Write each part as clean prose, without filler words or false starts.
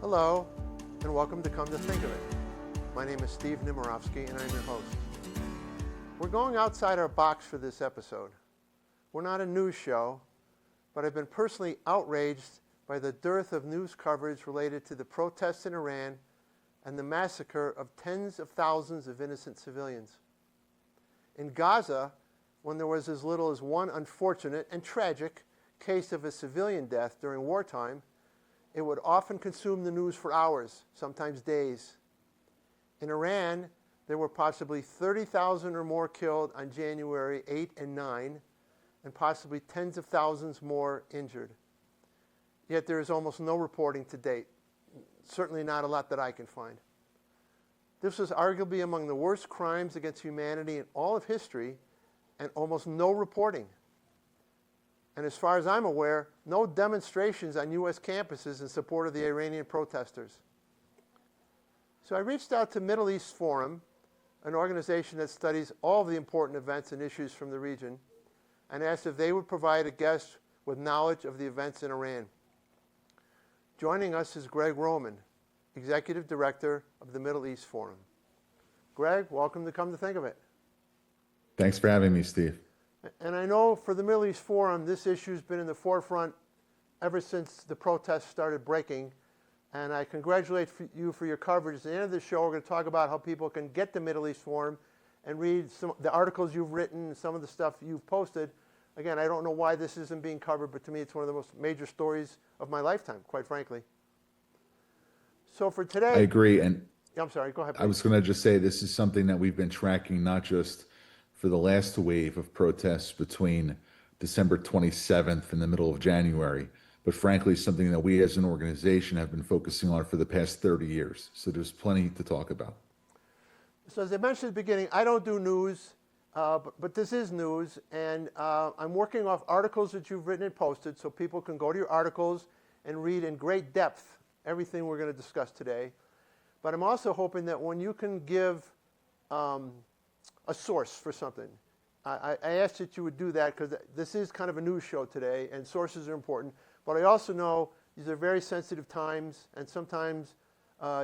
Hello, and welcome to Come to Think of It. My name is Steve Nemerovski, and I'm your host. We're going outside our box for this episode. We're not a news show, but I've been personally outraged by the dearth of news coverage related to the protests in Iran and the massacre of tens of thousands of innocent civilians. In Gaza, when there was as little as one unfortunate and tragic case of a civilian death during wartime, it would often consume the news for hours, sometimes days. In Iran, there were possibly 30,000 or more killed on January 8 and 9, and possibly tens of thousands more injured. Yet there is almost no reporting to date, certainly not a lot that I can find. This was arguably among the worst crimes against humanity in all of history, and almost no reporting. And as far as I'm aware, no demonstrations on U.S. campuses in support of the Iranian protesters. So I reached out to Middle East Forum, an organization that studies all the important events and issues from the region, and asked if they would provide a guest with knowledge of the events in Iran. Joining us is Gregg Roman, Executive Director of the Middle East Forum. Gregg, welcome to Come to Think of It. Thanks for having me, Steve. And I know for the Middle East Forum, this issue's been in the forefront ever since the protests started breaking. And I congratulate you for your coverage. At the end of the show, we're going to talk about how people can get the Middle East Forum and read some the articles you've written, some of the stuff you've posted. Again, I don't know why this isn't being covered, but to me, it's one of the most major stories of my lifetime, quite frankly. So for today... I agree. And I'm sorry, go ahead, please. I was going to just say this is something that we've been tracking, not just for the last wave of protests between December 27th and the middle of January, but frankly, something that we as an organization have been focusing on for the past 30 years. So there's plenty to talk about. So as I mentioned at the beginning, I don't do news, but this is news, and I'm working off articles that you've written and posted, so people can go to your articles and read in great depth everything we're going to discuss today. But I'm also hoping that when you can give a source for something. I asked that you would do that because this is kind of a news show today, and sources are important. But I also know these are very sensitive times, and sometimes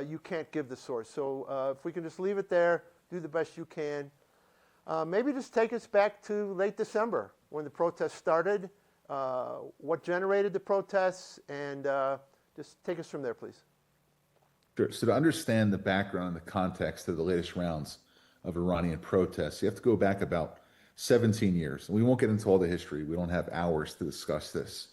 you can't give the source. So if we can just leave it there, do the best you can. Maybe just take us back to late December when the protests started, what generated the protests, and just take us from there, please. Sure. So to understand the background and the context of the latest rounds of Iranian protests, you have to go back about 17 years. We won't get into all the history. We don't have hours to discuss this.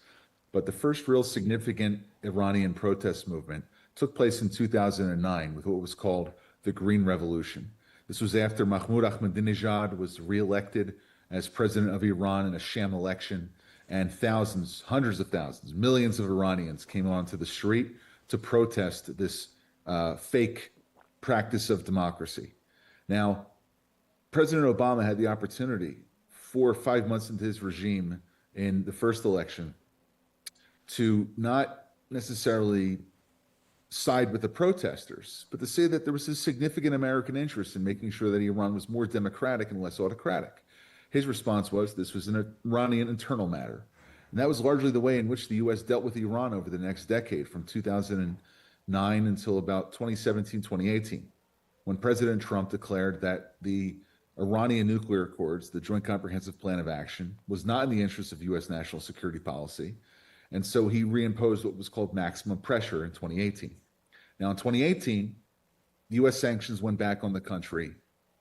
But the first real significant Iranian protest movement took place in 2009 with what was called the Green Revolution. This was after Mahmoud Ahmadinejad was reelected as president of Iran in a sham election, and thousands, hundreds of thousands, millions of Iranians came onto the street to protest this fake practice of democracy. Now, President Obama had the opportunity 4 or 5 months into his regime in the first election to not necessarily side with the protesters, but to say that there was a significant American interest in making sure that Iran was more democratic and less autocratic. His response was this was an Iranian internal matter. And that was largely the way in which the U.S. dealt with Iran over the next decade, from 2009 until about 2017, 2018. When President Trump declared that the Iranian nuclear accords, the Joint Comprehensive Plan of Action, was not in the interest of U.S. national security policy. And so he reimposed what was called maximum pressure in 2018. Now, in 2018, U.S. sanctions went back on the country,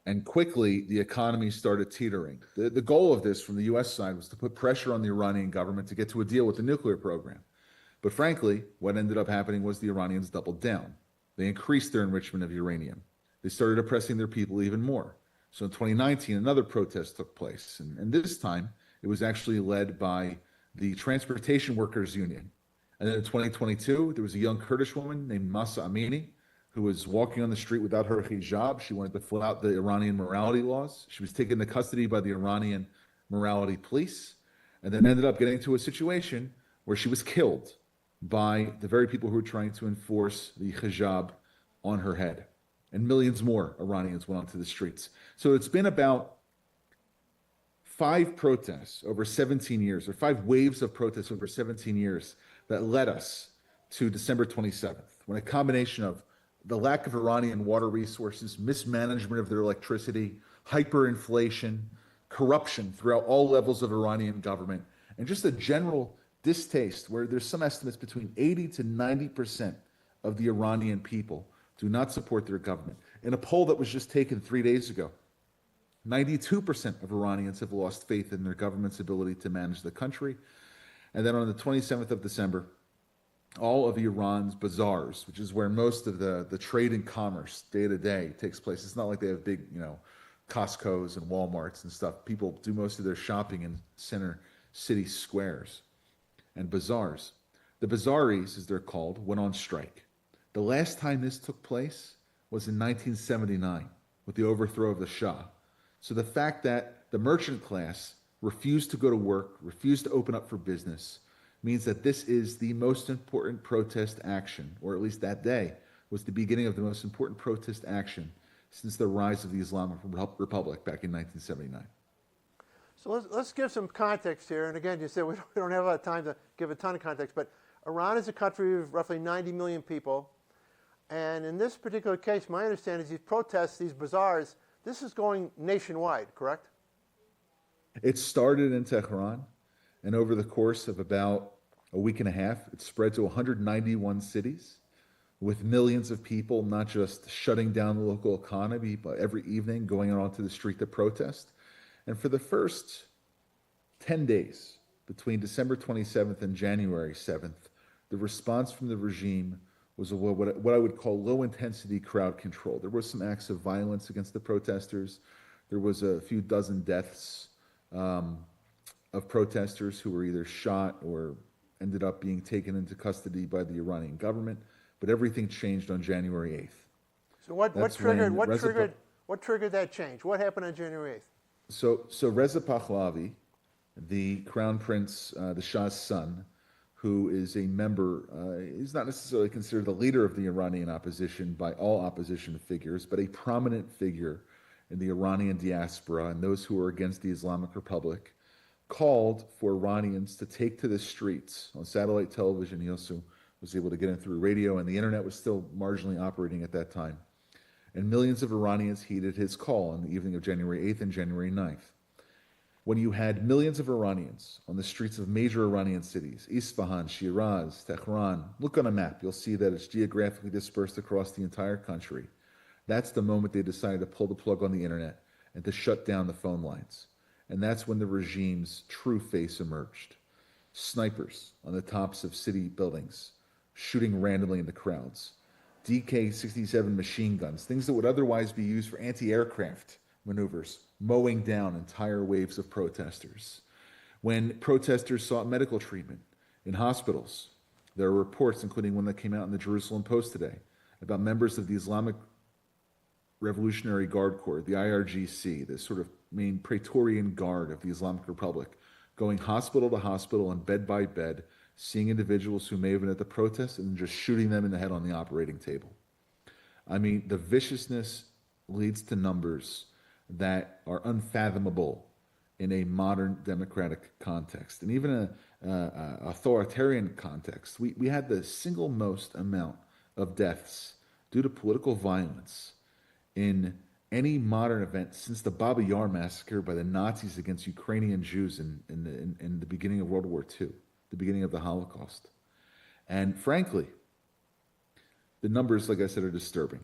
and quickly the economy started teetering. The goal of this from the U.S. side was to put pressure on the Iranian government to get to a deal with the nuclear program. But frankly, what ended up happening was the Iranians doubled down. They increased their enrichment of uranium. They started oppressing their people even more. So in 2019, another protest took place. And this time, it was actually led by the Transportation Workers Union. And then in 2022, there was a young Kurdish woman named Mahsa Amini who was walking on the street without her hijab. She wanted to flout the Iranian morality laws. She was taken into custody by the Iranian morality police, and then ended up getting into a situation where she was killed by the very people who were trying to enforce the hijab on her head. And millions more Iranians went onto the streets. So it's been about 5 protests over 17 years, or 5 waves of protests over 17 years that led us to December 27th, when a combination of the lack of Iranian water resources, mismanagement of their electricity, hyperinflation, corruption throughout all levels of Iranian government, and just a general distaste where there's some estimates between 80 to 90% of the Iranian people do not support their government. In a poll that was just taken 3 days ago, 92% of Iranians have lost faith in their government's ability to manage the country. And then on the 27th of December, all of Iran's bazaars, which is where most of the trade and commerce day to day takes place. It's not like they have big, Costco's and Walmarts and stuff. People do most of their shopping in center city squares and bazaars. The bazaris, as they're called, went on strike. The last time this took place was in 1979 with the overthrow of the Shah. So the fact that the merchant class refused to go to work, refused to open up for business, means that this is the most important protest action, or at least that day was the beginning of the most important protest action since the rise of the Islamic Republic back in 1979. So let's give some context here. And again, you said we don't have a lot of time to give a ton of context, but Iran is a country of roughly 90 million people. And in this particular case, my understanding is these protests, these bazaars, this is going nationwide, correct? It started in Tehran, and over the course of about a week and a half, it spread to 191 cities, with millions of people not just shutting down the local economy, but every evening going out onto the street to protest. And for the first 10 days, between December 27th and January 7th, the response from the regime was what I would call low-intensity crowd control. There were some acts of violence against the protesters. There was a few dozen deaths of protesters who were either shot or ended up being taken into custody by the Iranian government. But everything changed on January 8th. So what triggered that change? What happened on January 8th? So Reza Pahlavi, the crown prince, the Shah's son, who is a member, he's not necessarily considered the leader of the Iranian opposition by all opposition figures, but a prominent figure in the Iranian diaspora and those who are against the Islamic Republic, called for Iranians to take to the streets. On satellite television, he also was able to get in through radio, and the internet was still marginally operating at that time. And millions of Iranians heeded his call on the evening of January 8th and January 9th. When you had millions of Iranians on the streets of major Iranian cities, Isfahan, Shiraz, Tehran, look on a map, you'll see that it's geographically dispersed across the entire country. That's the moment they decided to pull the plug on the internet and to shut down the phone lines. And that's when the regime's true face emerged. Snipers on the tops of city buildings, shooting randomly into crowds. DK-67 machine guns, things that would otherwise be used for anti-aircraft maneuvers, mowing down entire waves of protesters. When protesters sought medical treatment in hospitals, there are reports, including one that came out in the Jerusalem Post today, about members of the Islamic Revolutionary Guard Corps, the IRGC, the sort of main Praetorian Guard of the Islamic Republic, going hospital to hospital and bed by bed, seeing individuals who may have been at the protest and just shooting them in the head on the operating table. I mean, the viciousness leads to numbers that are unfathomable in a modern democratic context. And even an authoritarian context, we had the single most amount of deaths due to political violence in any modern event since the Baba Yar massacre by the Nazis against Ukrainian Jews in the beginning of World War II, the beginning of the Holocaust. And frankly, the numbers, like I said, are disturbing.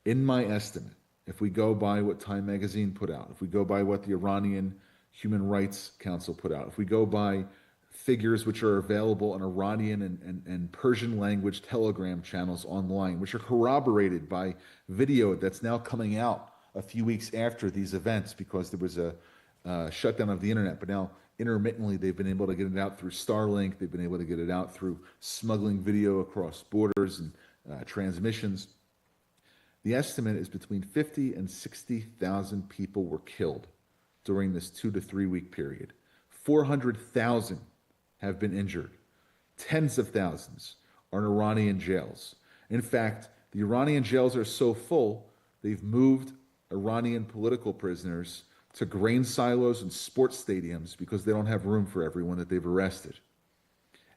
In my estimate, if we go by what Time magazine put out, if we go by what the Iranian Human Rights Council put out, if we go by figures which are available on Iranian and Persian language telegram channels online, which are corroborated by video that's now coming out a few weeks after these events because there was a shutdown of the internet, but now intermittently they've been able to get it out through Starlink, they've been able to get it out through smuggling video across borders and transmissions. The estimate is between 50 and 60,000 people were killed during this 2 to 3 week period. 400,000 have been injured. Tens of thousands are in Iranian jails. In fact, the Iranian jails are so full, they've moved Iranian political prisoners to grain silos and sports stadiums because they don't have room for everyone that they've arrested.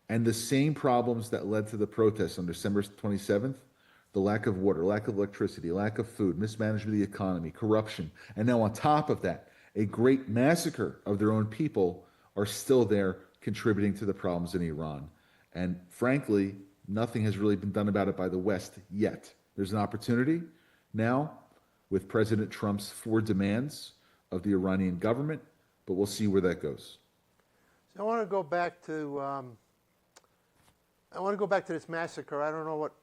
And the same problems that led to the protests on December 27th, the lack of water, lack of electricity, lack of food, mismanagement of the economy, corruption, and now on top of that, a great massacre of their own people are still there contributing to the problems in Iran. And frankly, nothing has really been done about it by the West yet. There's an opportunity now with President Trump's 4 demands of the Iranian government, but we'll see where that goes. So I want to go back to this massacre. I don't know what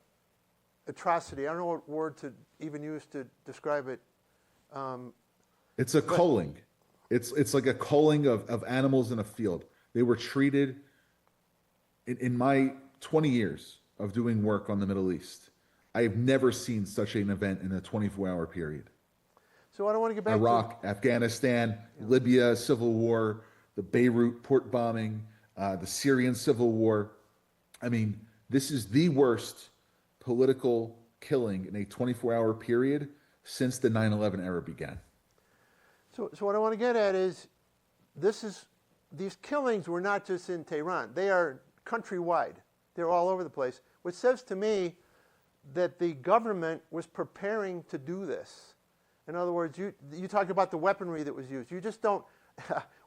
atrocity. I don't know what word to even use to describe it. It's a culling. It's like a culling of animals in a field. They were treated, in my 20 years of doing work on the Middle East, I have never seen such an event in a 24-hour period. So I don't want to get back Iraq, Afghanistan, Libya, civil war, the Beirut port bombing, the Syrian civil war. I mean, this is the worst political killing in a 24-hour period since the 9/11 era began. So what I want to get at is, these killings were not just in Tehran. They are countrywide. They're all over the place, which says to me that the government was preparing to do this. In other words, you talk about the weaponry that was used. You just don't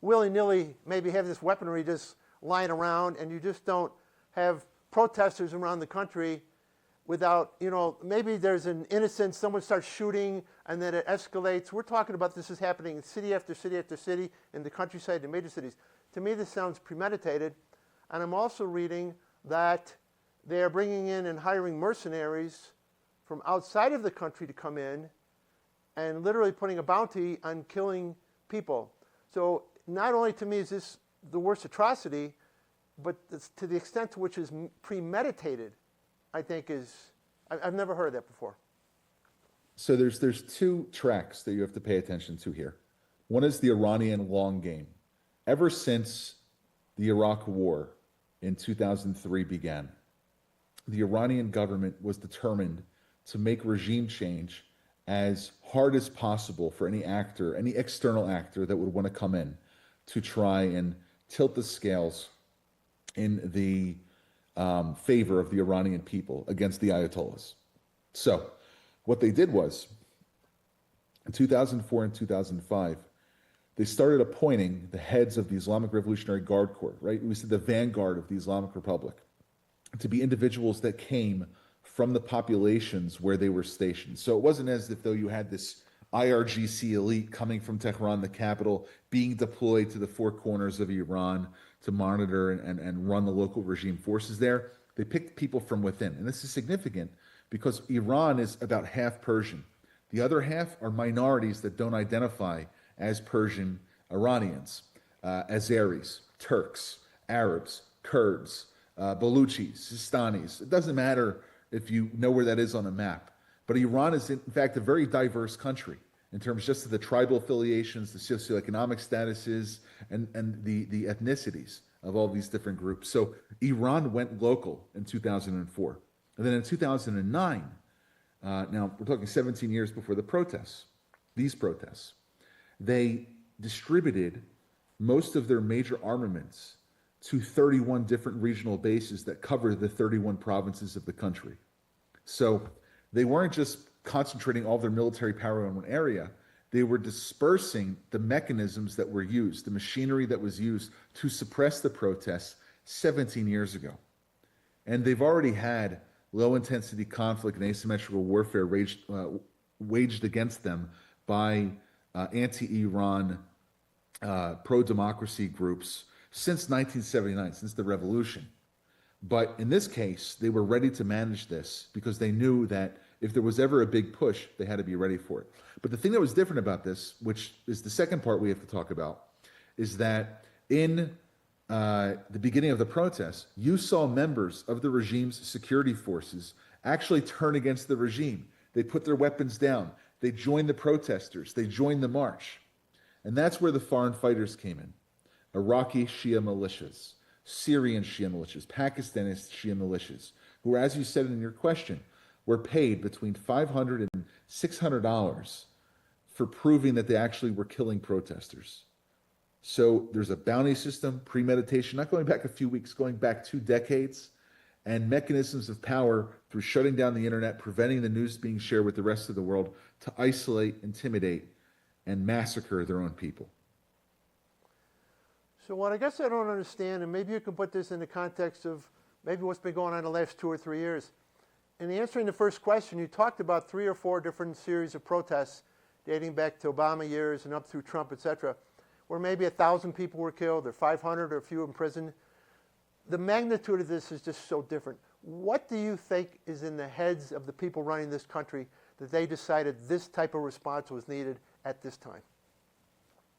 willy-nilly maybe have this weaponry just lying around, and you just don't have protesters around the country without, maybe there's an innocent, someone starts shooting, and then it escalates. We're talking about this is happening in city after city after city, in the countryside, in major cities. To me, this sounds premeditated. And I'm also reading that they are bringing in and hiring mercenaries from outside of the country to come in and literally putting a bounty on killing people. So not only to me is this the worst atrocity, but to the extent to which is premeditated, I think I've never heard of that before. So there's 2 tracks that you have to pay attention to here. One is the Iranian long game. Ever since the Iraq War in 2003 began, the Iranian government was determined to make regime change as hard as possible for any actor, any external actor that would want to come in to try and tilt the scales in the favor of the Iranian people against the Ayatollahs. So what they did was, in 2004 and 2005, they started appointing the heads of the Islamic Revolutionary Guard Corps, right? We said the vanguard of the Islamic Republic, to be individuals that came from the populations where they were stationed. So it wasn't as if though you had this IRGC elite coming from Tehran, the capital, being deployed to the 4 corners of Iran to monitor and run the local regime forces there. They picked people from within. And this is significant because Iran is about half Persian. The other half are minorities that don't identify as Persian Iranians, Azeris, Turks, Arabs, Kurds, Baluchis, Sistanis. It doesn't matter if you know where that is on a map. But Iran is, in fact, a very diverse country in terms just of the tribal affiliations, the socioeconomic statuses, and the ethnicities of all these different groups. So Iran went local in 2004. And then in 2009, now we're talking 17 years before the protests, these protests, they distributed most of their major armaments to 31 different regional bases that cover the 31 provinces of the country. So they weren't just concentrating all their military power in one area, they were dispersing the mechanisms that were used, the machinery that was used to suppress the protests 17 years ago. And they've already had low-intensity conflict and asymmetrical warfare waged against them by anti-Iran, pro-democracy groups since 1979, since the revolution. But in this case, they were ready to manage this because they knew that if there was ever a big push, they had to be ready for it. But the thing that was different about this, which is the second part we have to talk about, is that in the beginning of the protests, you saw members of the regime's security forces actually turn against the regime. They put their weapons down. They joined the protesters. They joined the march. And that's where the foreign fighters came in. Iraqi Shia militias, Syrian Shia militias, Pakistani Shia militias, who, as you said in your question, were paid between $500 and $600 for proving that they actually were killing protesters. So there's a bounty system, premeditation, not going back a few weeks, going back 2 decades, and mechanisms of power through shutting down the internet, preventing the news being shared with the rest of the world to isolate, intimidate, and massacre their own people. So what I guess I don't understand, and maybe you can put this in the context of maybe what's been going on the last 2 or 3 years. In answering the first question, you talked about 3 or 4 different series of protests dating back to Obama years and up through Trump, et cetera, where maybe 1,000 people were killed or 500 or a few imprisoned. The magnitude of this is just so different. What do you think is in the heads of the people running this country that they decided this type of response was needed at this time?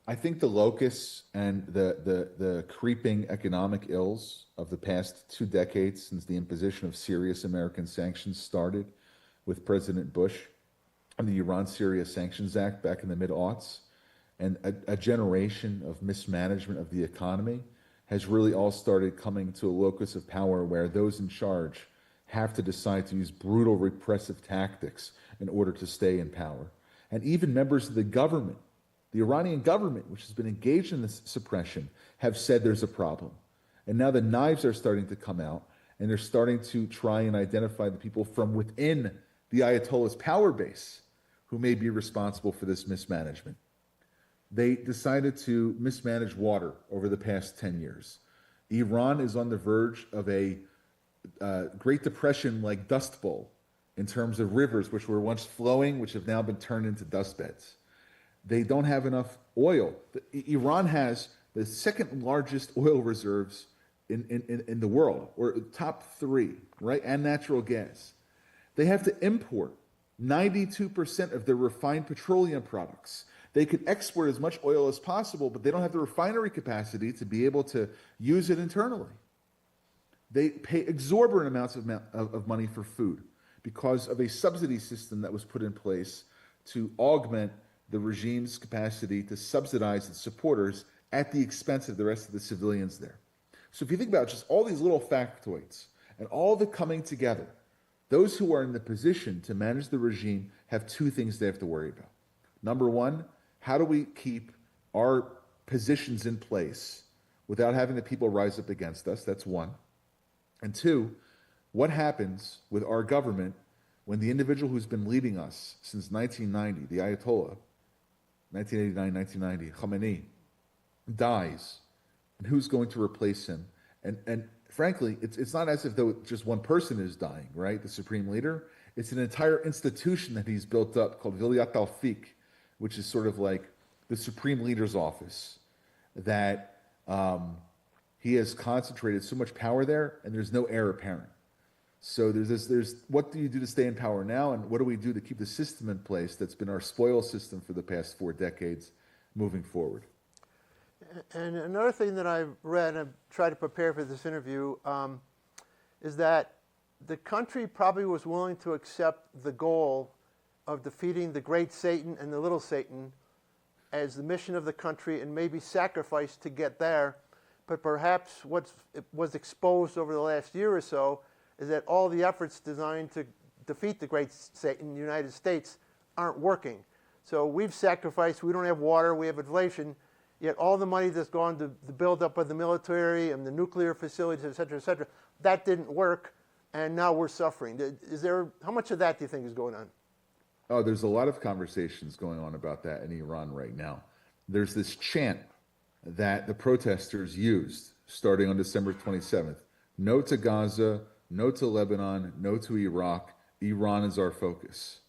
I think the locusts and the creeping economic ills of the past 2 decades since the imposition of serious American sanctions started with President Bush and the Iran-Syria Sanctions Act back in the mid-aughts, and a generation of mismanagement of the economy has really all started coming to a locus of power where those in charge have to decide to use brutal repressive tactics in order to stay in power. And even members of the government, the Iranian government, which has been engaged in this suppression, have said there's a problem. And now the knives are starting to come out, and they're starting to try and identify the people from within the Ayatollah's power base who may be responsible for this mismanagement. They decided to mismanage water over the past 10 years. Iran is on the verge of a Great Depression-like dust bowl in terms of rivers which were once flowing, which have now been turned into dust beds. They don't have enough oil. Iran has the second largest oil reserves in the world, or top 3, right? And natural gas. They have to import 92% of their refined petroleum products. They could export as much oil as possible, but they don't have the refinery capacity to be able to use it internally. They pay exorbitant amounts of money for food because of a subsidy system that was put in place to augment the regime's capacity to subsidize its supporters at the expense of the rest of the civilians there. So if you think about just all these little factoids and all the coming together, those who are in the position to manage the regime have 2 things they have to worry about. Number one, how do we keep our positions in place without having the people rise up against us? That's one. And 2, what happens with our government when the individual who's been leading us since 1990, the Ayatollah, 1989, 1990, Khamenei, dies, and who's going to replace him? And frankly, it's not as if though just one person is dying, right? The supreme leader. It's an entire institution that he's built up called Vilayat al-Fiqh, which is sort of like the supreme leader's office, that he has concentrated so much power there, and there's no heir apparent. So there's what do you do to stay in power now, and what do we do to keep the system in place that's been our spoil system for the past 4 decades moving forward? And another thing that I've read and I've tried to prepare for this interview is that the country probably was willing to accept the goal of defeating the great Satan and the little Satan as the mission of the country, and maybe sacrifice to get there. But perhaps what was exposed over the last year or so is that all the efforts designed to defeat the great Satan in the United States aren't working. So we've sacrificed, we don't have water, we have inflation, yet all the money that's gone to the buildup of the military and the nuclear facilities, et cetera, that didn't work, and now we're suffering. How much of that do you think is going on? Oh, there's a lot of conversations going on about that in Iran right now. There's this chant that the protesters used starting on December 27th. No to Gaza, no to Lebanon, no to Iraq. Iran is our focus.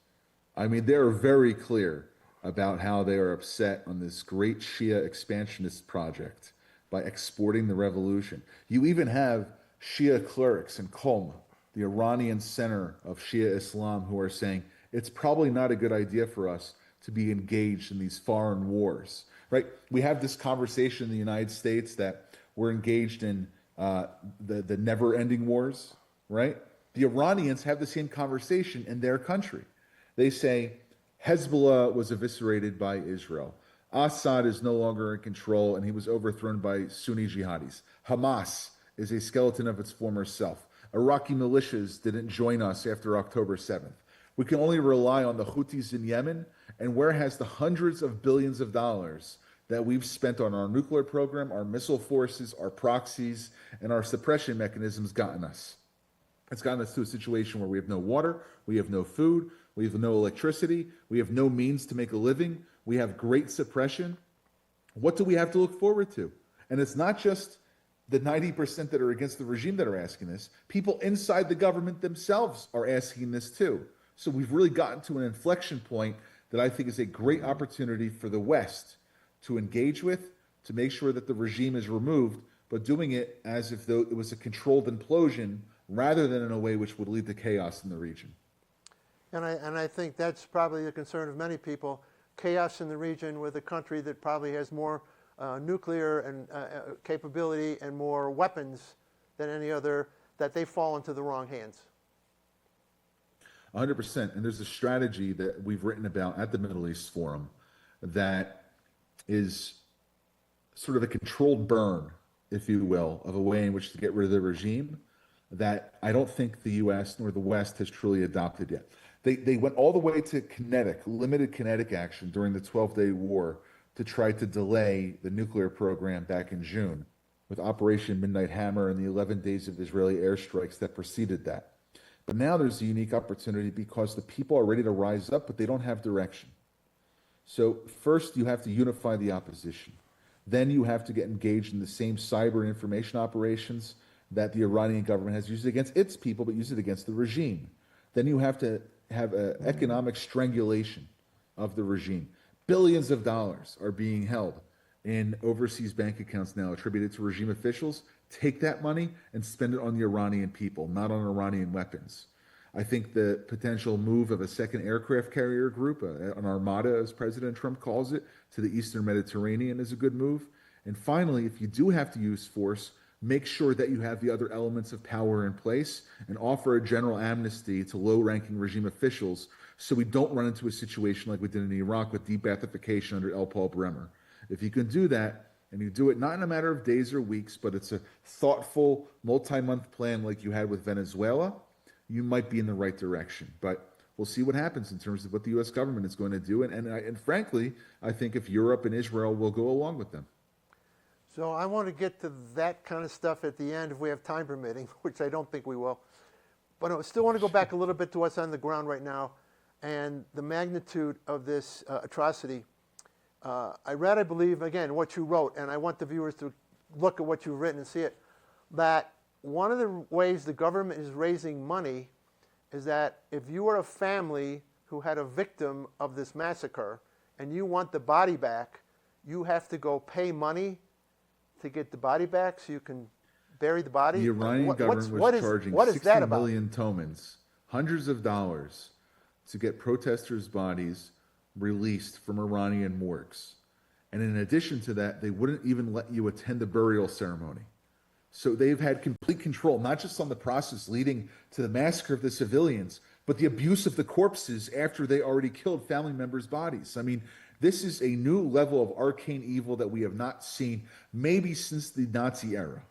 I mean, they're very clear about how they are upset on this great Shia expansionist project by exporting the revolution. You even have Shia clerics in Qom, the Iranian center of Shia Islam, who are saying it's probably not a good idea for us to be engaged in these foreign wars, right? We have this conversation in the United States that we're engaged in the never-ending wars, right? The Iranians have the same conversation in their country. They say Hezbollah was eviscerated by Israel. Assad is no longer in control, and he was overthrown by Sunni jihadis. Hamas is a skeleton of its former self. Iraqi militias didn't join us after October 7th. We can only rely on the Houthis in Yemen, and where has the hundreds of billions of dollars that we've spent on our nuclear program, our missile forces, our proxies, and our suppression mechanisms gotten us. It's gotten us to a situation where we have no water, we have no food, we have no electricity, we have no means to make a living, we have great suppression. What do we have to look forward to? And it's not just the 90% that are against the regime that are asking this. People inside the government themselves are asking this too. So we've really gotten to an inflection point that I think is a great opportunity for the West to engage with, to make sure that the regime is removed, but doing it as if though it was a controlled implosion rather than in a way which would lead to chaos in the region. And I think that's probably the concern of many people, chaos in the region with a country that probably has more nuclear and capability and more weapons than any other, that they fall into the wrong hands. 100%. And there's a strategy that we've written about at the Middle East Forum that is sort of a controlled burn, if you will, of a way in which to get rid of the regime that I don't think the U.S. nor the West has truly adopted yet. They went all the way to limited kinetic action during the 12-day war to try to delay the nuclear program back in June with Operation Midnight Hammer and the 11 days of Israeli airstrikes that preceded that. But now there's a unique opportunity because the people are ready to rise up, but they don't have direction. So first you have to unify the opposition. Then you have to get engaged in the same cyber and information operations that the Iranian government has used against its people, but use it against the regime. Then you have to have an economic strangulation of the regime. Billions of dollars are being held in overseas bank accounts now attributed to regime officials. Take that money and spend it on the Iranian people, not on Iranian weapons. I think the potential move of a second aircraft carrier group, an armada as President Trump calls it, to the Eastern Mediterranean is a good move. And finally, if you do have to use force, make sure that you have the other elements of power in place and offer a general amnesty to low-ranking regime officials so we don't run into a situation like we did in Iraq with de-Baathification under L. Paul Bremer. If you can do that, and you do it not in a matter of days or weeks, but it's a thoughtful multi-month plan like you had with Venezuela, you might be in the right direction. But we'll see what happens in terms of what the U.S. government is going to do. And frankly, I think if Europe and Israel will go along with them. So I want to get to that kind of stuff at the end if we have time permitting, which I don't think we will. But I still want to go back a little bit to what's on the ground right now and the magnitude of this atrocity. I read, I believe, again, what you wrote, and I want the viewers to look at what you've written and see it, that one of the ways the government is raising money is that if you are a family who had a victim of this massacre and you want the body back, you have to go pay money to get the body back so you can bury the body? The Iranian government was charging 60 million tomans, hundreds of dollars, to get protesters' bodies released from Iranian morgues. And in addition to that, they wouldn't even let you attend the burial ceremony. So they've had complete control, not just on the process leading to the massacre of the civilians, but the abuse of the corpses after they already killed family members' bodies. I mean, this is a new level of arcane evil that we have not seen maybe since the Nazi era.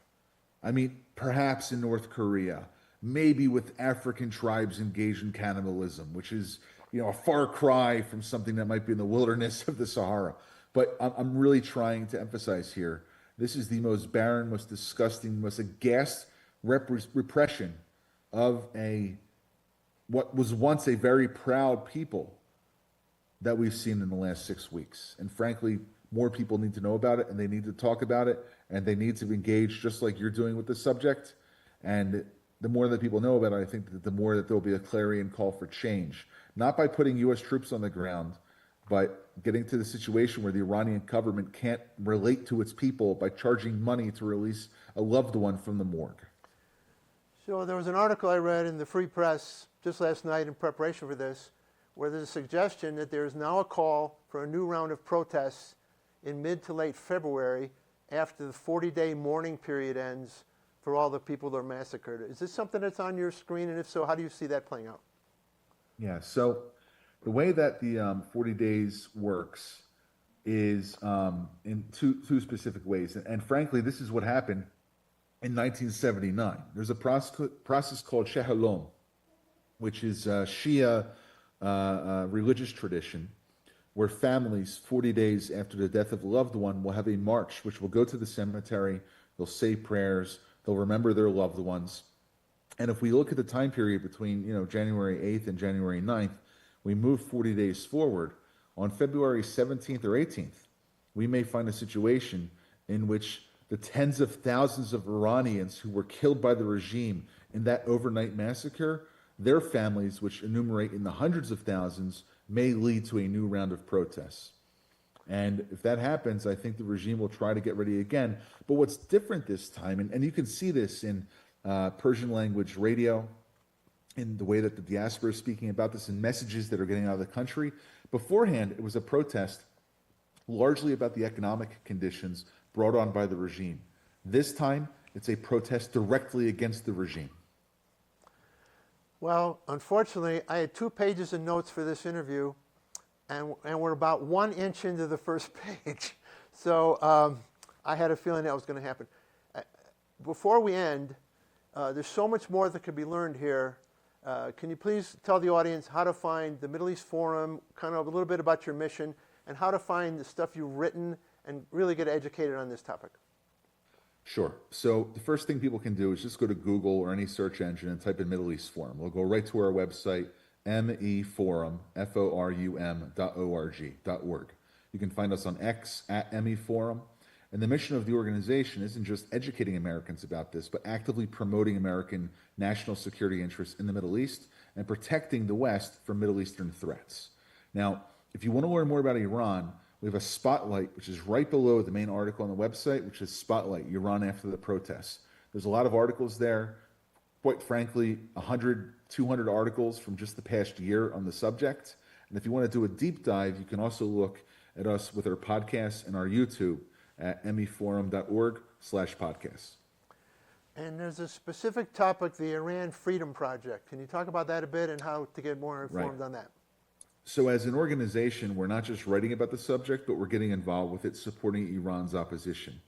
I mean, perhaps in North Korea, maybe with African tribes engaged in cannibalism, which is, a far cry from something that might be in the wilderness of the Sahara. But I'm really trying to emphasize here, this is the most barren, most disgusting, most aghast repression of what was once a very proud people that we've seen in the last 6 weeks. And frankly, more people need to know about it, and they need to talk about it, and they need to engage just like you're doing with the subject. And the more that people know about it, I think that the more that there'll be a clarion call for change. Not by putting U.S. troops on the ground, but getting to the situation where the Iranian government can't relate to its people by charging money to release a loved one from the morgue. So there was an article I read in the Free Press just last night in preparation for this, where there's a suggestion that there is now a call for a new round of protests in mid to late February after the 40-day mourning period ends for all the people that are massacred. Is this something that's on your screen? And if so, how do you see that playing out? Yeah, so the way that the 40 days works is in two specific ways. And frankly, this is what happened in 1979. There's a process called Shehalom, which is Shia religious tradition, where families 40 days after the death of a loved one will have a march, which will go to the cemetery, they'll say prayers, they'll remember their loved ones. And if we look at the time period between, January 8th and January 9th, we move 40 days forward. On February 17th or 18th, we may find a situation in which the tens of thousands of Iranians who were killed by the regime in that overnight massacre, their families, which enumerate in the hundreds of thousands, may lead to a new round of protests. And if that happens, I think the regime will try to get ready again. But what's different this time, and you can see this in Persian language radio, in the way that the diaspora is speaking about this, in messages that are getting out of the country. Beforehand, it was a protest largely about the economic conditions brought on by the regime. This time, it's a protest directly against the regime. Well, unfortunately, I had 2 pages of notes for this interview, and we're about 1 inch into the first page. So I had a feeling that was going to happen. Before we end, there's so much more that could be learned here. Can you please tell the audience how to find the Middle East Forum, kind of a little bit about your mission, and how to find the stuff you've written and really get educated on this topic? Sure. So the first thing people can do is just go to Google or any search engine and type in Middle East Forum. We'll go right to our website, meforum, forum.org. You can find us on X at meforum. And the mission of the organization isn't just educating Americans about this, but actively promoting American national security interests in the Middle East and protecting the West from Middle Eastern threats. Now, if you want to learn more about Iran, we have a spotlight, which is right below the main article on the website, which is Spotlight, Iran After the Protests. There's a lot of articles there, quite frankly, 100, 200 articles from just the past year on the subject. And if you want to do a deep dive, you can also look at us with our podcasts and our YouTube at meforum.org/podcasts. And there's a specific topic, the Iran Freedom Project. Can you talk about that a bit and how to get more informed on that? So as an organization, we're not just writing about the subject, but we're getting involved with it, supporting Iran's opposition.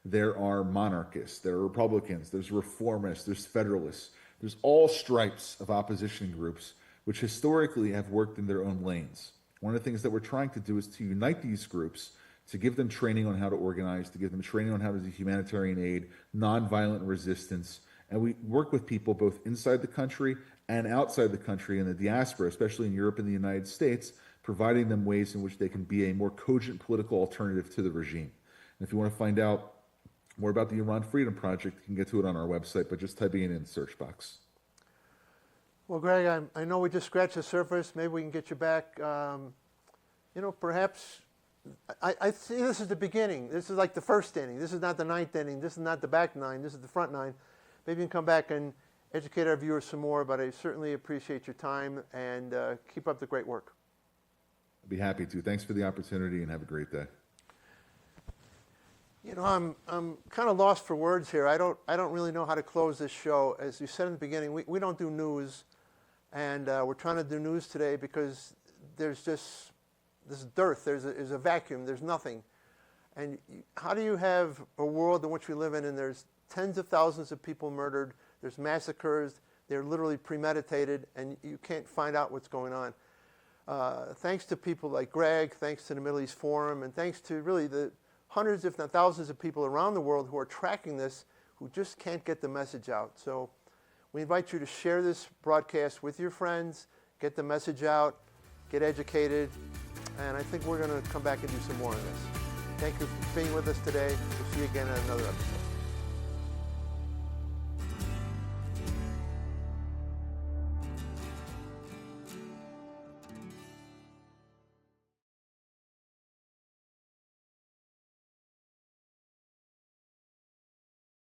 There are monarchists, there are Republicans, there's reformists, there's federalists, there's all stripes of opposition groups, which historically have worked in their own lanes. One of the things that we're trying to do is to unite these groups, to give them training on how to organize, to give them training on how to do humanitarian aid, nonviolent resistance. And we work with people both inside the country and outside the country in the diaspora, especially in Europe and the United States, providing them ways in which they can be a more cogent political alternative to the regime. And if you want to find out more about the Iran Freedom Project, you can get to it on our website by just typing it in the search box. Well, Greg, I know we just scratched the surface. Maybe we can get you back. Perhaps I see this is the beginning. This is like the first inning. This is not the ninth inning. This is not the back nine. This is the front nine. Maybe you can come back and educate our viewers some more, but I certainly appreciate your time and keep up the great work. I'd be happy to. Thanks for the opportunity and have a great day. I'm kind of lost for words here. I don't really know how to close this show. As you said in the beginning, we don't do news, and we're trying to do news today because there's just this dearth. There's a vacuum. There's nothing. And how do you have a world in which we live in, and there's tens of thousands of people murdered, there's massacres, they're literally premeditated, and you can't find out what's going on. Thanks to people like Greg, thanks to the Middle East Forum, and thanks to really the hundreds, if not thousands of people around the world who are tracking this, who just can't get the message out. So we invite you to share this broadcast with your friends, get the message out, get educated, and I think we're going to come back and do some more on this. Thank you for being with us today. We'll see you again on another episode.